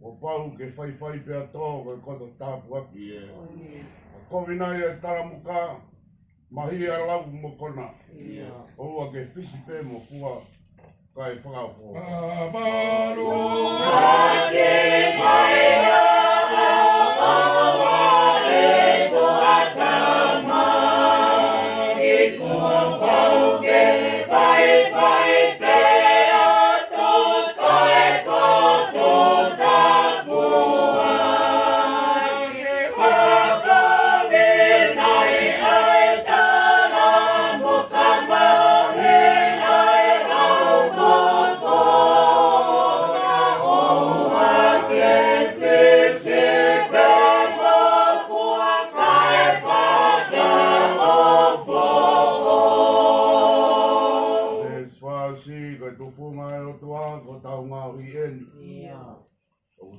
O pau ke whai pia tō koe koto tāpu aki. Kovina e taramuka mahi a lau mo kona. Oua ke whisi pē mo kua kai whakawho. Amaru ake mai a e toa tama i kua pau ke whai pē a tō kai koto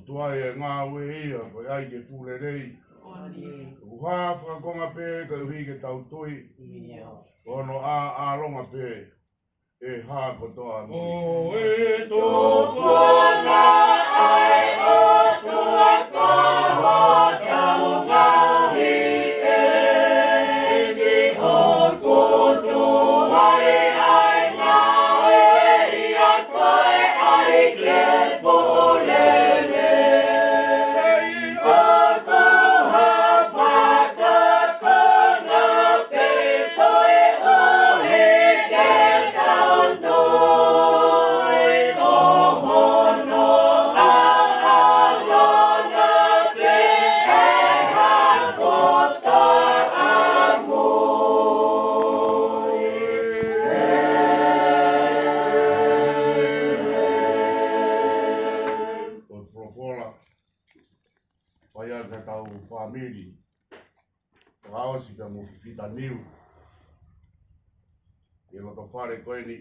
Tua e ngā ue ia, koe ai ke fure rei. Uha whakakonga pē, koe uhi ke tau tui. Ono a ronga pē, e hā kotoa mui. O e tō whana ai o tua kaho tau ngahi e ni o koto ai ngā ue ia koe ai ke fure. Famili, Raosi ka mo Fifita Niu. E loto whare koe ni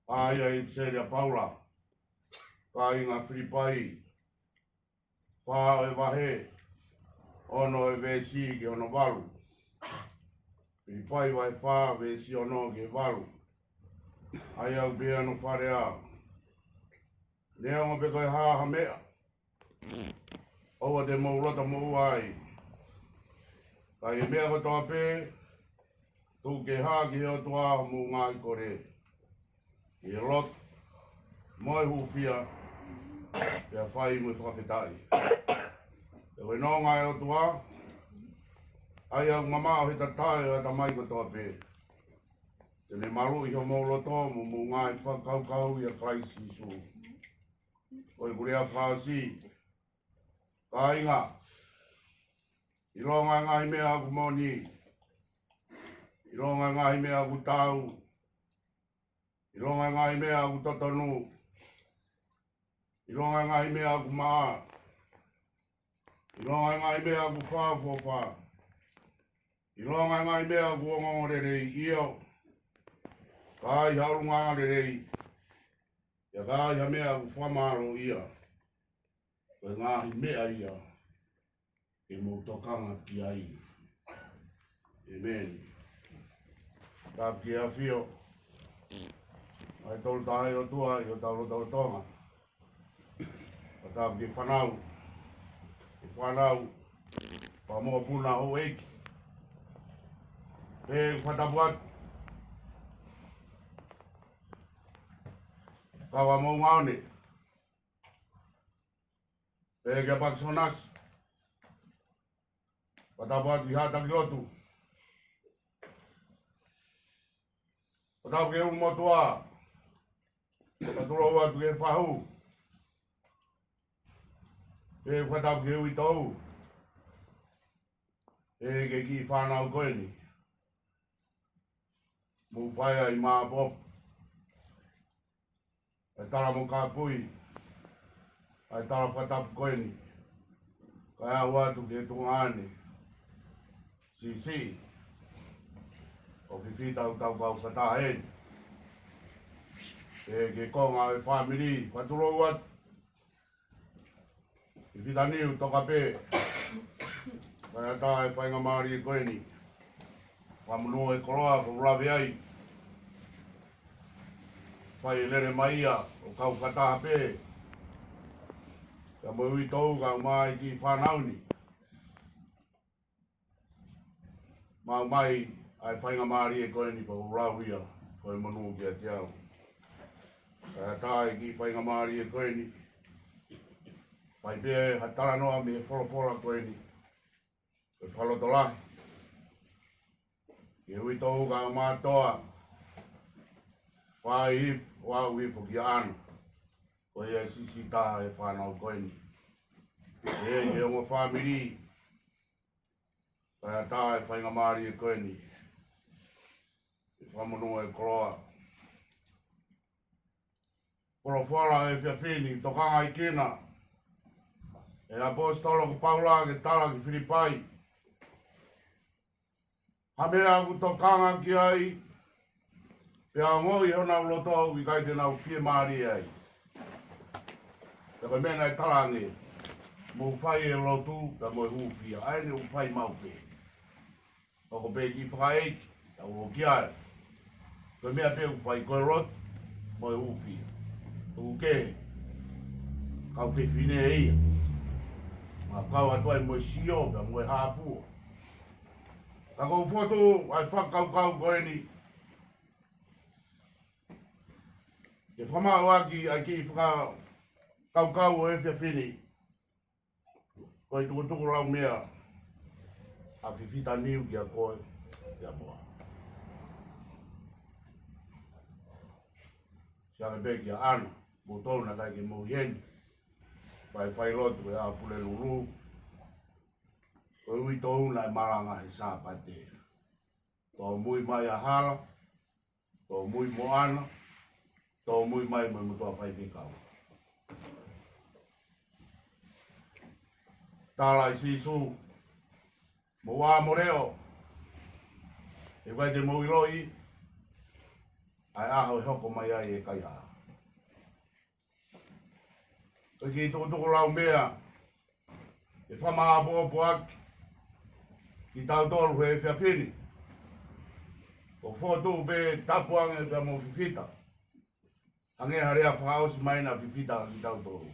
aia i Tseria Paula. Ka inga whiripai, whao e wahe, ono e vesi ke ono walu. Whiripai wae wha vesi ono ke walu. Ai au bea no whare a. Nea mo pe koe haha mea. Oua te maulota mo ai. Ka e mea kotoa pē, tū ke hā ki heo toa mo ngāi kore. I e lot, moe hufia, pia whai mo i whakawhetai. E wei nonga e o toa, ai au mamao he tatai o ta mai kotoa pē. Tene maru i heo mauloto mo ngāi whakaukau i a kraisi su. Oi kurea whaasi, ka inga, i ronga ngahi mea aku moni, i ronga ngahi mea aku tau, i ronga ngahi mea aku totonu, i ronga ngahi mea aku maa, i ronga ngahi mea aku whāwhawha, i ronga ngahi mea aku ongorerei io, ka ai haurunga rerei, ia ka ai ha mea aku whamaro ia. Koe ngahi mea ia, e mo tokanga ki ai. Amen. Tā ki a whio, ai tolu tae o tua i o tau tonga. Tā ki fanau, e fanau, pa mokopuna o Eiki. Pe whatapuat, kawa mou ngaone. Pega baksonas. Patapat hata kilotu. Patau ke umotua. Patulou atu ke fahu. E whatau ke Uitou. E ke ki fanau koeni. Mupaya I maa pop. E tala mo ka pui. Ai tala whatau koeni. Kaya watu ke tungane. Si. O Fifita utau kau whatahen. E ke konga e famili. Whaturo wat. Fifita Niu toka pe. Kaya ta e whainga maari e koeni. Whamunua e koroa ko rawe ai. Whai e lere maia o kau whataha pe. Ka mo Uitou ka mai ki fanauni. Mau mai ai whainga maari e koeni pa ko rawia. Ko e manu ki a te au. Kaya ta e ki whainga maari e koeni. Whai pe hatara noa me whora koeni. E Failotu lahi. Ke Uitou ka mātoa. Whai wau ki ana. Ko ia sisi taha e whanau koeni. E ongo famili. Kaya taha e whainga maari e koeni. E whamonua e koroa. Whora e whiawhini, tokanga I kina. E apostolo ko Paula ke tala ki Filipai. Hamea ku tokanga ki ai. Pea ngoi honau loto ki kai te nau fie maari ai. Taka mena e talange. Mo whai e lotu ka mo hufia. Ai ne whai maupe. Oko pe ki whai ka o ki ai. Ka mea pe whai koe lot mo hufia. Tuku ke. Kau whiwhine e ia. Ma kau atuai mo sio ka mo hafu. Ka kou foto ai whakau koeni. E whamau aki ai ki whaka kau o e whiawhini. Koe tuku lau mea. A Fifita Niu ki a koe. Te apoa. Siake pe ki a ana. Mo tolu na kai ke mo hien. Pai Failotu e a pule lulu. Koe Uitou na e maranga he sa pate. Tō mui mai a hala. Tō mui mo ana. Tō mui mai mo mutua whai pikau. Tala I sisu. Mo wā moreo. E vai te mo iloi. Ai aho e hoko mai ai e kai haa. Koe ki tuku lau mea. E whama apo aki. Ki tau tolu he whiawhini. O whotu pe tapuange pe mo Fifita. Ange harea whakaosi mai na Fifita ki tau tolu.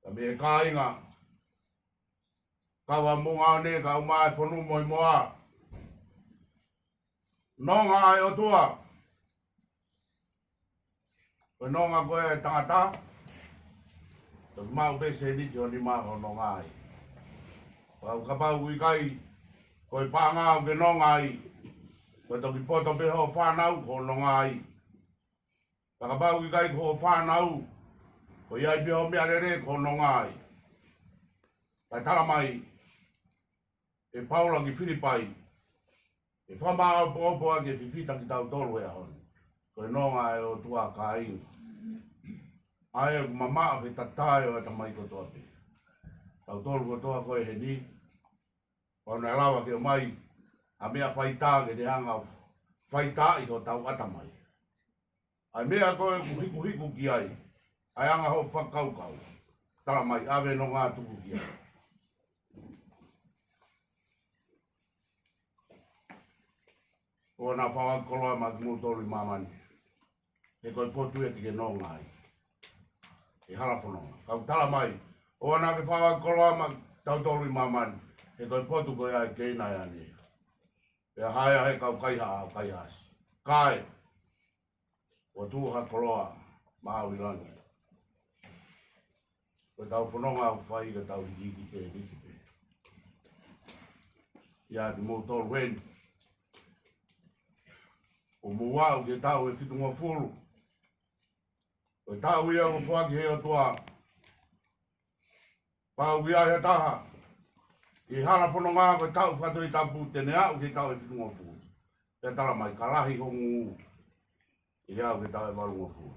Ka me e kāinga. Kawa munga ne ka umai whonu moi moa. Nonga ai o tua. Ko nonga koe e tangata. Tok mau pe se niti o ni maho nonga ai. Pau kapau i kai. Koe pāngau ke nonga ai. Koe toki poto pe ho fanau ko nonga ai. Pakapau i kai ko fanau. Ko iai pe ho mea rere ko nonga ai. Kai tala mai. E Paula ki Filipai. E whama opo ake Fifita ki tau tolu e hon. Koe nonga e o tua ka inga. Ai e mama he tatai o tamai kotoa pe. Tau tolu kotoa koe he ni. Pauna e lawa ke o mai. A mea whaita ke te hanga whaita I ho tau atamai. Ai mea koe hiku ki ai. Ai anga ho whakaukau. Tala mai ave no ngā tuku ki ai. O na whawa koloa ma kimautolu I mamani. E koe potu e tike nonga ai. E hala whanonga. Kau tala mai. O na ke whawa koloa ma tautolu I mamani. E koe potu koe ai keina e ane. E haia he kau kaiha au kaihasi. Kai. O tuha koloa ma au ilangi. Koe tau whanonga au whai ka tau hiki te hiki te. Ia te kimautolu weni. O mua ke tau e whitunga fulu. O tau ia o whaki he o tua. Pau via he taha. I hala whanonga ko tau whatui tapu tene au ki tau e whitunga pu. Te tala mai ka lahi hongu. I au ki tau e walunga fu.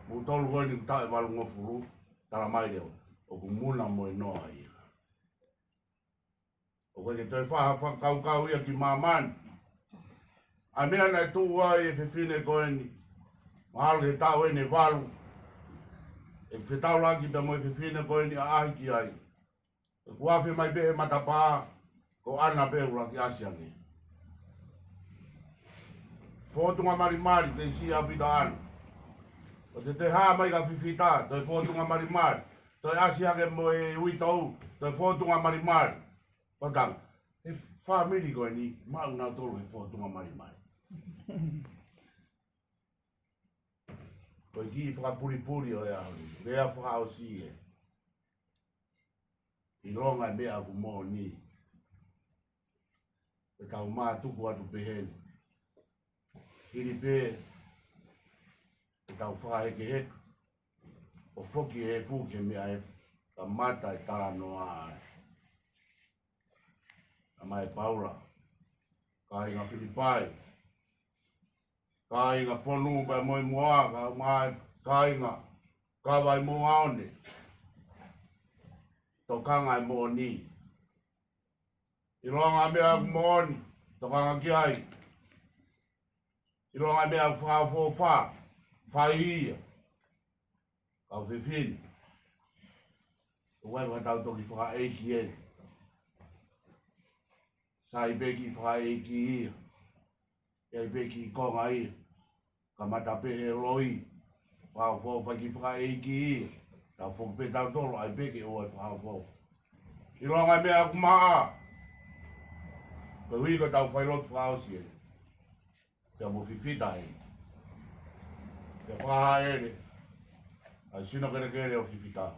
Mu tolu koe ni ki tau e walunga fu. Tala mai reo. O ku muna mo e noa ia. O koe ke toi whaha whakau kau ia ki mamani. A mea nei tuu ai e whiwhine koe ni. Mahalo ke tau e ne walu. E whetau laki pe mo e whiwhine koe ni a ahi ki ai. E kuawhi mai behe matapā. Ko ana behu laki asiange. Fōtunga marimari te isi a pita ana. O te haa mai ka Fifita. Toi fōtunga marimari. Toi asiange mo e Uitou. Toi fōtunga marimari. Patang. E famili koe ni. Mauna tolu e fōtunga marimari. Koe ki whakapuripuri o ea hori, rea whakaosi e. I longa mea ku mō ni. E tau mā tuku atu peheni. Hiri pē, e tau whakaheke heke. O whoki e fuke mea e ka mata e tala noa ai. A mai Paula, ka inga Filipai. Ka inga whonu pa moi moa, ka mai ka inga, ka vai mo aone. Tokanga e mo ni. I longa mea ku mo ni, tokanga ki ai. I longa mea ku whakawhōwha, whaihia. Ka whiwhini. Uwe tau toki whaka Eiki e. Sa i beki whaka Eiki ia. Ia i beki i konga ia. Ka matapehe loi. Whakawhōwha ki whaka Eiki ia. Tau whakpe tau tolo, ai beki o e whakawhōwha. I longa mea ku maa. Ka hui ka tau Failotu whakaosi e. Te mo Fifita e. Te whaha ere. Ai sino kere o Fifita.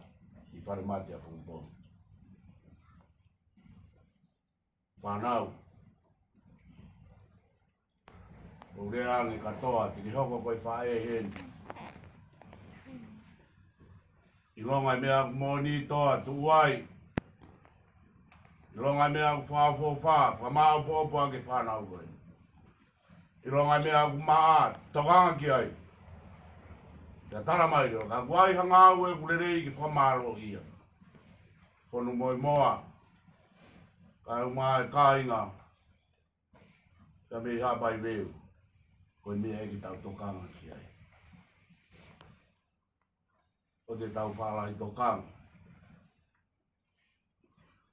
I whare mate a kumpo. Fanau. O rea ange katoa, te ki hoko koe whae heni. I longa mea ku moni toa, tu uai. I longa mea ku whawhōwha, whamao pōpō ake whanau koe. I longa mea ku maa, tokanga ki ai. Te tala mai reo, ka kuai hangau e kurerei ki whamaro ia. Whonu moi moa. Ka umai ka inga. Ka mei hapai reo. Koe mea eki tau tokanga ki ai. O te tau whalahi tokanga.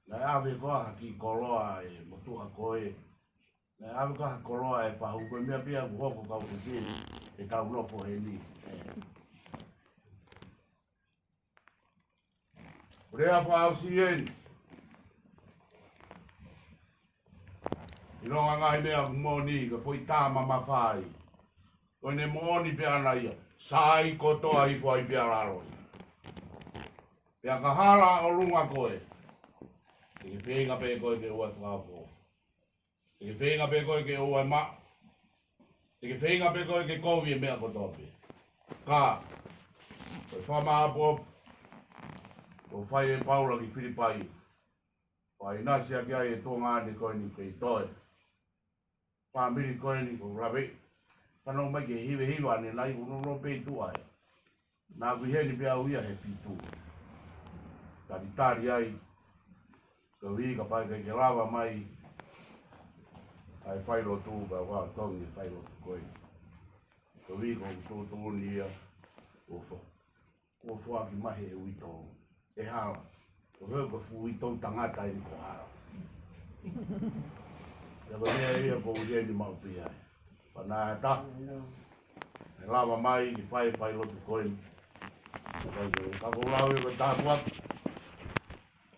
Nai awe koha ki koloa e motua koe. Nai awe koha koloa e whahu. Koe mea pia ku hoko kau te tini. E tau nofo he ni. Rea whaosi eni. I ronga ngai mea ku moni ka fwoi tāma mawhai. Koe ne moni pe ana ia. Sai kotoa i fwai pe araroi. Pea ka hala o lunga koe. Te ke whenga pe koe ke ua whakawho. Te ke whenga pe koe ke ua ma. Te ke whenga pe koe ke kovi e mea kotoa pe. Ka. Koe whamaa pop. Ko whai e Paula ki Filipai. Whai nasia ki ai e tōngā ne koe ni kei toe. Famili koe ni ko rabe. Whanau mai ke hiwe hiwa ne nai unono pei tua e. Nā kui heni pia uia he pitu. Tari tari ai. Ka hui ka pai ke lawa mai. Ai Failotu ka wā tongi e Failotu koe. Ka hui ko tōtō ni ia. O whaki mahe e Uitou. E hala. Ko heo ko Uitou tangata i ko hala. Ia ko mea ia ko ujeni maupi ai. Whanā ta. E lawa mai ki whai Failotu koe. Ka ko lau e ko tāku atu.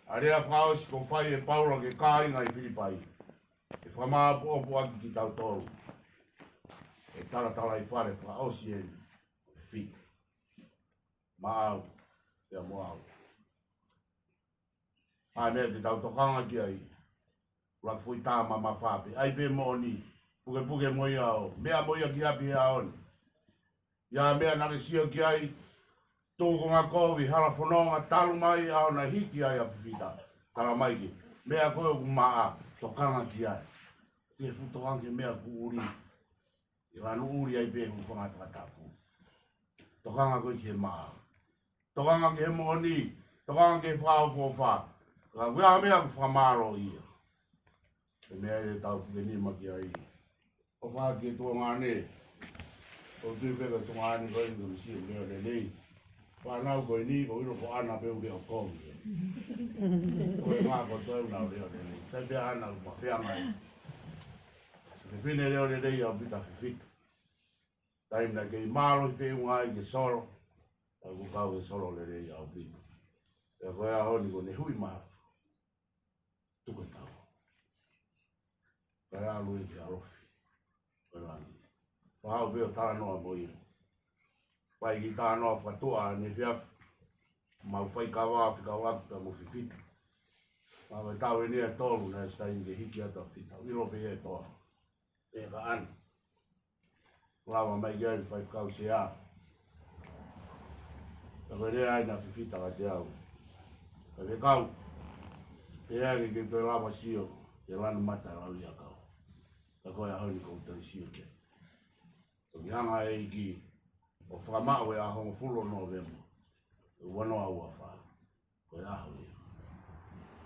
A rea whaosi ko whai e Paula ke kāinga i Filipai. E whamā pōpō aki ki tau tolu. E taratala i whare whaosi e whit. Maau. Ia moau. Ai mea te tau tokanga ki ai. Lak fui tāma ma whape. Ai pe mo ni. Puke puke moi ao. Mea moi ki api e aoni. Ia mea nare sio ki ai. Tōko ngā kowi hala whanonga talu mai au na hiki ai a Fifita. Tala mai ki. Mea koe ku maa tokanga ki ai. Te futoange mea ku uri. I ranu uri ai pe ku whangata watapu. Tokanga koe ki he maa. Tokanga ki he mooni. Tokanga ki he whao whawha. Ka wea mea ku whamaro ia. E mea e tau ki ni maki ai. O wha ki e tua ngāne. O tūpeka tua ngāne koe ni kumisi e mea le nei. Fanau koe ni, ko iro ko ana peu ke o kongi. Koe ngā ko toi unau reo le nei. Tai pia ana ma whea mai. Se whine reo le nei au pita Fifita. Tai mna kei mālo i wheu ngai ke soro. Tai ku kau ke soro le nei au pita. E koe a honi ko ne hui mahafu. Tuko tau. Kai a lui ke alofi. Koe lani. Pahau peo tala noa mo iro. Pai ki tā noa whatua ne whiawhi. Mau whai kawa whika waka mo Fifita. Mau e tau e nea tolu na e stain ke hiki ata whita. Wiro pe e toa. E ka ani. Lawa mai gai whai whakau se a. Ta koe rea aina Fifita ka te au. Ka te kau. E agi ke koe lawa sio. Ke lanu mata lau ia kau. Ta koe a hauni kou tari sio ke. Toki hanga e Eiki. O whakamau e aho fulo no vemo. E wano au a wha. Koe aho e.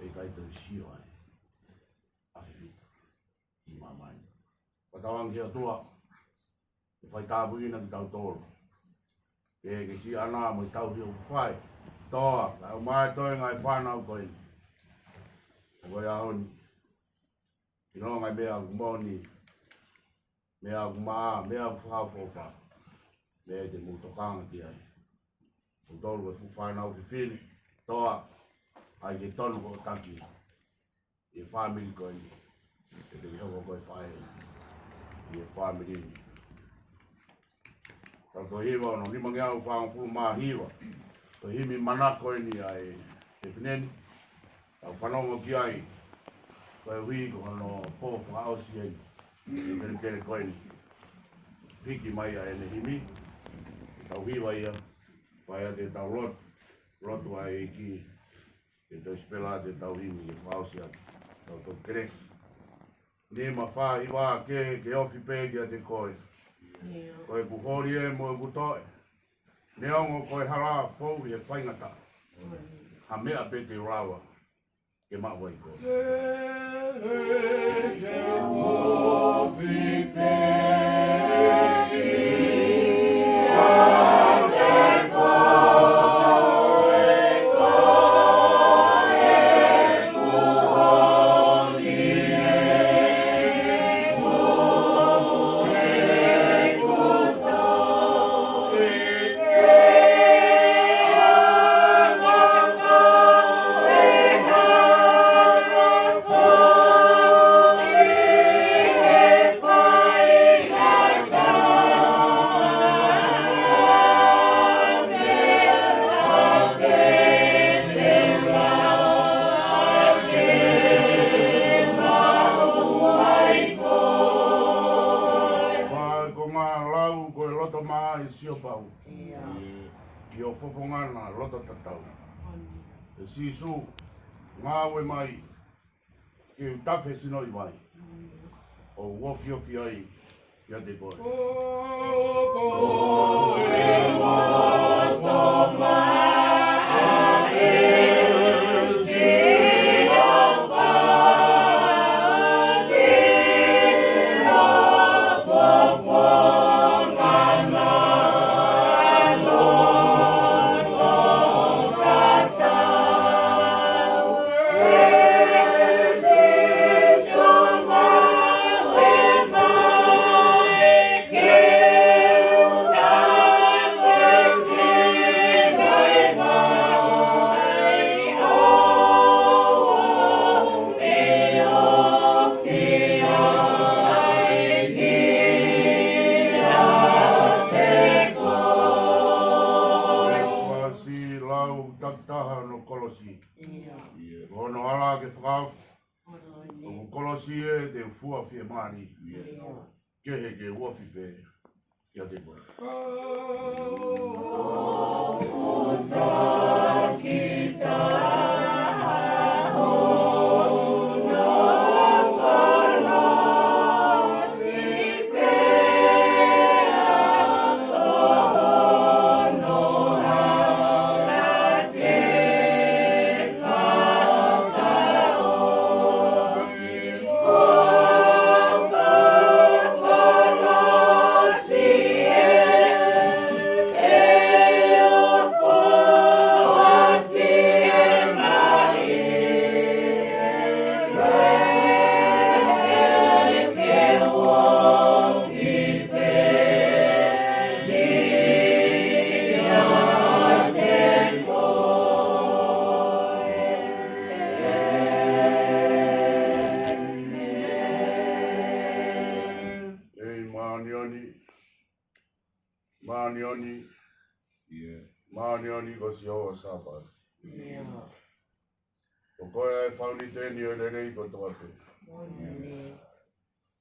E kai tau sio ai. A Fifita. I mamai. Watawangi a tua. E whai tāpu ina ki tau toro. E ke si ana mo i tau hio whai. Toa. Kai o mai toi ngai whanau koe. E koe aho ni. I no ngai mea kumoni. Mea kumaa. Mea kufawha. Mea te mutokanga ki ai. O tolu e fanau ki whini. Toa. Ai ke tonu ko taki. E famili koe ni. E te hoko koe whae. E famili ni. Tako hiwa ono. Lima ngia u whaang fulu maa hiwa. Ko himi mana koe ni ai. E pineni. Tau whanongo ki ai. Koe hui ko ono po whaaosi ai. E kere koe ni. Hiki mai ai ene himi. Tau hiwa ia, pai a te tau rotu a Eiki, e tau spela te tau himi, e whausi atu, tau tau kres. Ni ma wha hiwa ke ofi pēki a te koe. Koe kuhori e mo e kutoe. Ne ongo koe hala fau e whaingata. Ha mea pe te rawa, ke mawai koe. Te ofi pēki. Ki o fofongana loto tatau. E sisu ngawe mai ki utafe sinoi mai. O wofi ofi ai kia te koe. Ono ala ke whakau. O kolosi e te fua fie mani. Kehe ke uofi pe. Kia te koe. Maanioni ko si hoa sapa. O koe ai whauni tēni o rei ko toate.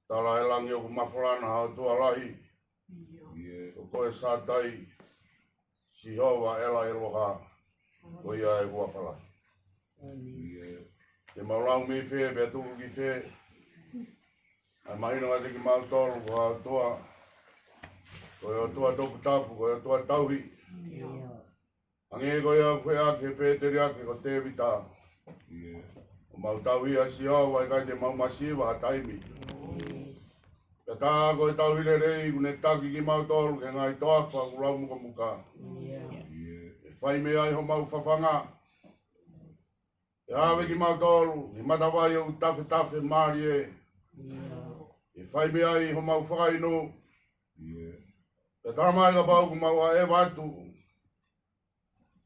Tala e langi o ku mawharana hao tua lahi. O koe sātai si hoa ela e loha ko ia e hua whala. Te maulau mi whee bea tuku ki whee. Ai mahino ngā te kimautolu ko hao tua. Ko e o tua toku tapu, ko e o tua tauhi. Ange ko ia koe ake pēteri ake ko te vita. O mau tauhi a si hao ai kai te mau masiwa ha taimi. Ka tā koe tauhi le rei kune taki ki mautolu ke ngai toafa ku lau muka muka. E whai me ai ho mau whawhanga. E hawe ki mautolu, e matawai o tafe tafe maari e. E whai me ai ho mau whakaino. E taramai ka pau ku mau a e watu.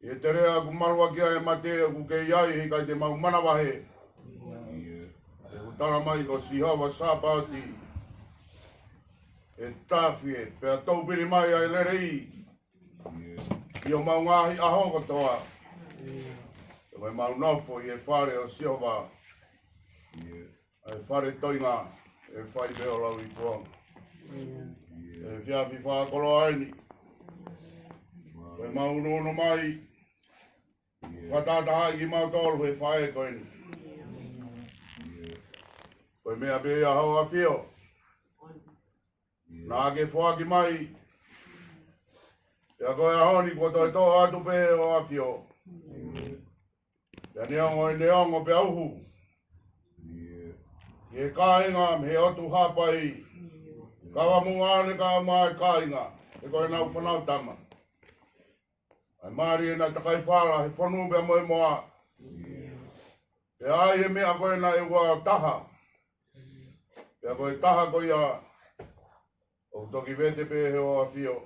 E te rea ku malua kia e matea ku ke iai he kai te mau manawahe. E ku taramai ko si hawa sāpati. E tāwhi e, pēr taupiri mai ai lerei. I o mau ngahi aho kotoa. E mai mau nofo i e whare o siova. E whare toinga, e whai beo lau i kuang. E whiawhi whakolo aini. E mau uno mai. Whatata ki mautolu he whae koeni. Koe mea pe ia hau a whio. Nā ke whaki mai. Ia koe a honi ko toi tō atu pe o a whio. Ia neongo e neongo pe auhu. He kāinga me he otu hapai. Kawa mungane ka mai kāinga. E koe nau fanau tama. Ai maari e nā takai whala, he whanu bea moe moa. E ai e mea koe nā e ua taha. Pea koe taha koe ia. O toki vete pe he o a whio.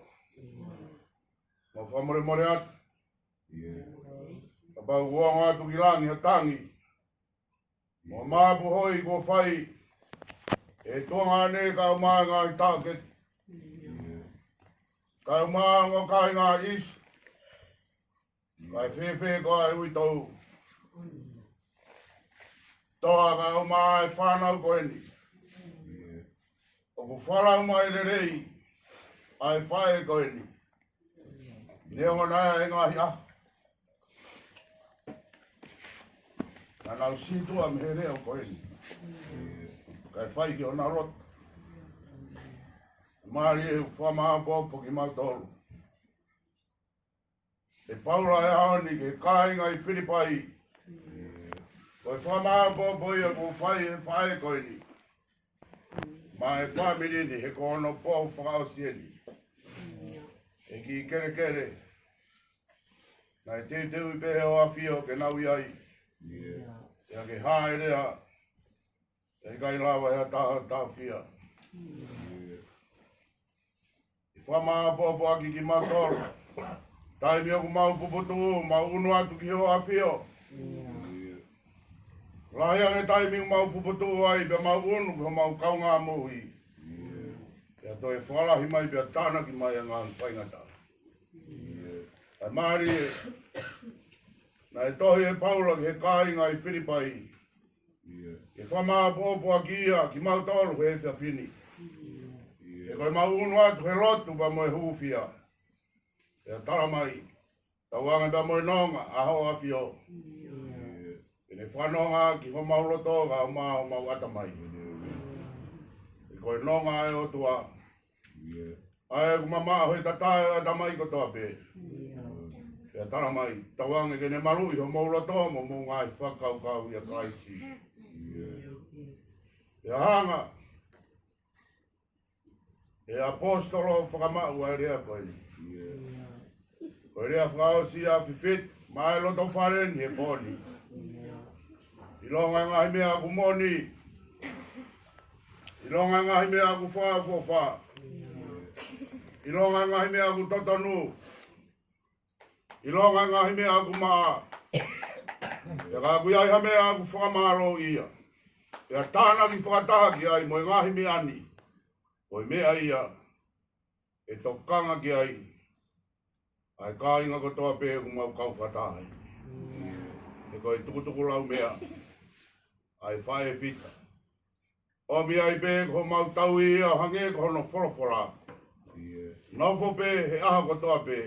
Mo whamore more atu. Ka pau uanga atu ki langi ha tangi. Mo maapu hoi ko whai. E tuanga ne ka umaa ngā i tāket. Ka umaa ngā kai ngā isu. Kai whewhe ko ai uitou. Toa ka umaa e fanau koeni. O ku whalau mai le rei. Ai whae koeni. Neongo nai e ngahi aho. Ka nau situa me he reo koeni. Kai whai ki o nā rot. Maari e whamaha popo ki mautolu. E paula e haoni ke kāinga i whiripai. Koe whamaha popo ia ko whai e whae koeni. Ma e famili ni he kono poho whakao sieni. E ki kere kere. Na e te teu i pehe o a whio ke nau iai. Ia ke hae rea. E kai lawa ea taha whia. I whamaha popo aki ki mautolu. Tai mi oku mau puputu, mau unu atu ki ho a whio. Lahi ange tai mi mau puputu ai, pe mau unu, pe mau kaunga mohi. Ia toi whalahi mai, pe tānaki mai a ngāi whaingata. Ai maari e, na e tohi e paula ki he kāinga i whiripai. E whamaa pōpua ki ia, ki mautolu he whia whini. E koe maunu atu he lotu pa moe hufia. E tala mai. Tauanga pa moe nonga aho afio. E ne whanonga ki ho mauloto ka o mau ata mai. E koe nonga e o tua. Ai kumama hoi tatae ata mai ko toa pe. E tala mai. Tauanga ke ne malui ho mauloto mo mo ngai whakau kau ia kaisi. E hanga. E apostolo whakamau ai rea koe ni. Koe rea whakaosi a Fifita mai loto whareni he poni. I longa ngahi mea aku moni. I longa ngahi mea aku wha. I longa ngahi mea aku totonu. I longa ngahi mea aku maa. E ka aku iai ha mea aku whakamaro ia. E a tāna ki whakataha ki ai mo ngahi mea ani. Koe mea ia, e tokanga ki ai, ai ka inga ko toa pē ku mau kau whatahi. E koe tukutuku lau mea, ai whae fita. O mi ai pē ko mau tau ia hange ko hono wholawhola. Nofo pē he aha ko toa pē,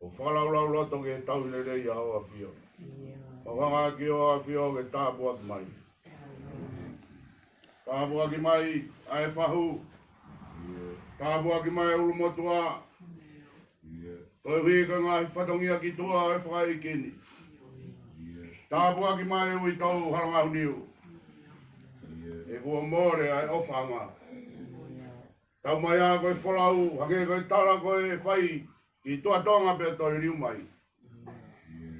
o whalau loto ke tau ne rei a hoa fio. Mawanga ki hoa fio ke tāpua ki mai. Tāpua ki mai, ai whahu. Tāpua ki mai ulu motua. Toi hika ngahi whatongia ki tua e whaikini. Tāpua ki mai Uitou Halangahu Niu. E kua more ai o fanga. Tau mai a koe folau, hake koe tala koe whai. Ki tua tonga pe toi riu mai.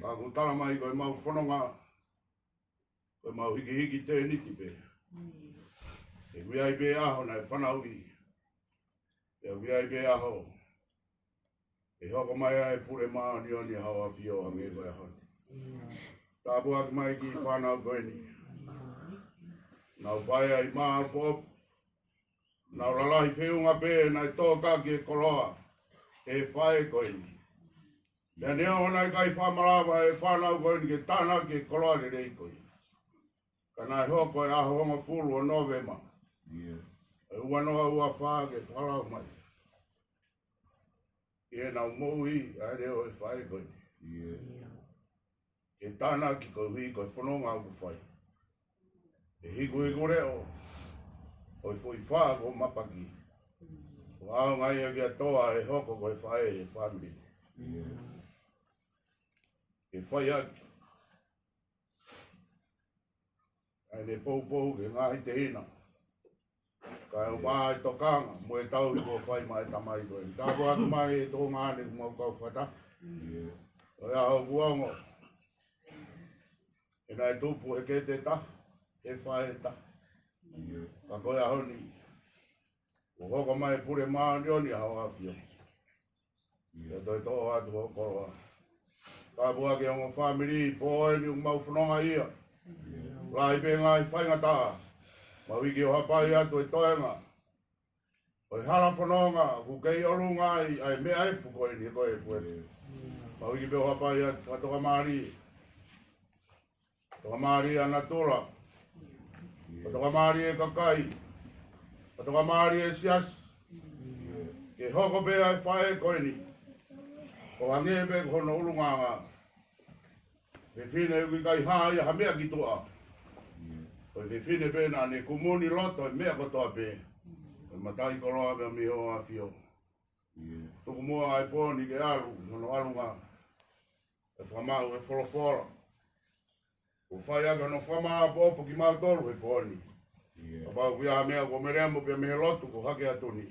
Aku tala mai koe mau whanonga. Koe mau hiki te niti pe. E kui ai pe aho nei fanau i. E kui ai pe aho. E hoko mai ai pure maa ni oni hao a fio hange koe aho. Tāpua ki mai ki whanau koe ni. Nau pai ai maa pop. Nau lalahi whiunga pe nai tōka ki e koloa. E whae koe ni. Pea neo nai kai whamalawa e whanau koe ni ke tāna ki e koloa le rei koe. Ka nai hoko e aho honga fulu o novema. E ua noa ua whaa ke whalau mai. E nau moui a reo e whae koe. Ke tāna ki koe hui koe whanonga uku whai. E hiku reo. Oi fui whaa ko mapaki. O ao ngai a kia toa e hoko koe whae e famili. E whai aki. Ai ne pou ke ngahi te hina. Kai o maa e tokanga, mo e tau i ko whai mai tamai koe. Tāpua atu mai e tō ngāne ku mau kau whata. O ia hau buongo. E nai tupu he ke te ta, he whae ta. Ka koe a honi. O hoko mai pure maa ni oni hau awhio. E toi tō atu o koroa. Tāpua ke ongo famili, poe ni mau whanonga ia. Lahi pe ngai whainga taa. Mawiki o hapai atu e toenga. O hala whanonga, ku kei olu ngai, ai mea efu koe ni koe efu efu. Mawiki pe o hapai atu, whatoka maari. Toka maari ana tula. Whatoka maari e kakai. Whatoka maari e sias. Ke hoko pe ai whae koe ni. O hange pe kono ulu nganga. Pe whine uki kai haa ia hamea ki tua. O te whine pēnā ne kumuni loto e mea kotoa pē. E matai koroa mea miho a fio. Tuku mua ai pōni ke alu, hono alunga. E whamau e wholawhola. O whai aga no whamaa pōpo kimautolu e pōni. A pau kia mea ko meremo pia mehe lotu ko hake atuni.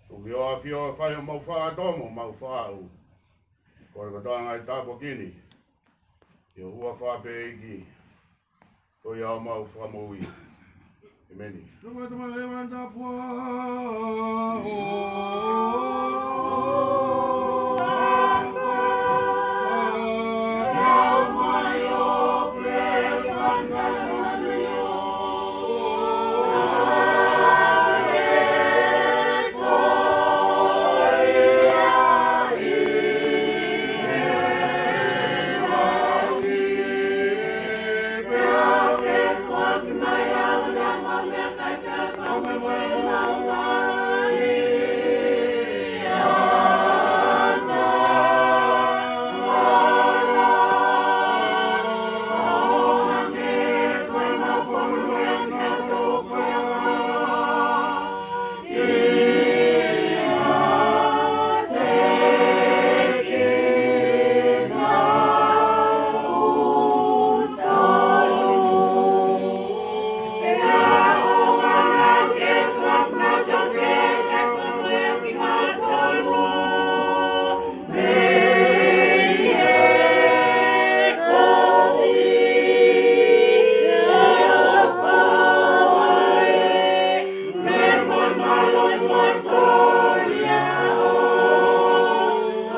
Tuki o a fio e whai o mau whaa atomo, mau whaa u. Kore katoa ngai tāpo kini. E hua whaa pē Eiki. O ia mau whamui. E meni. Tuma e wanta pua.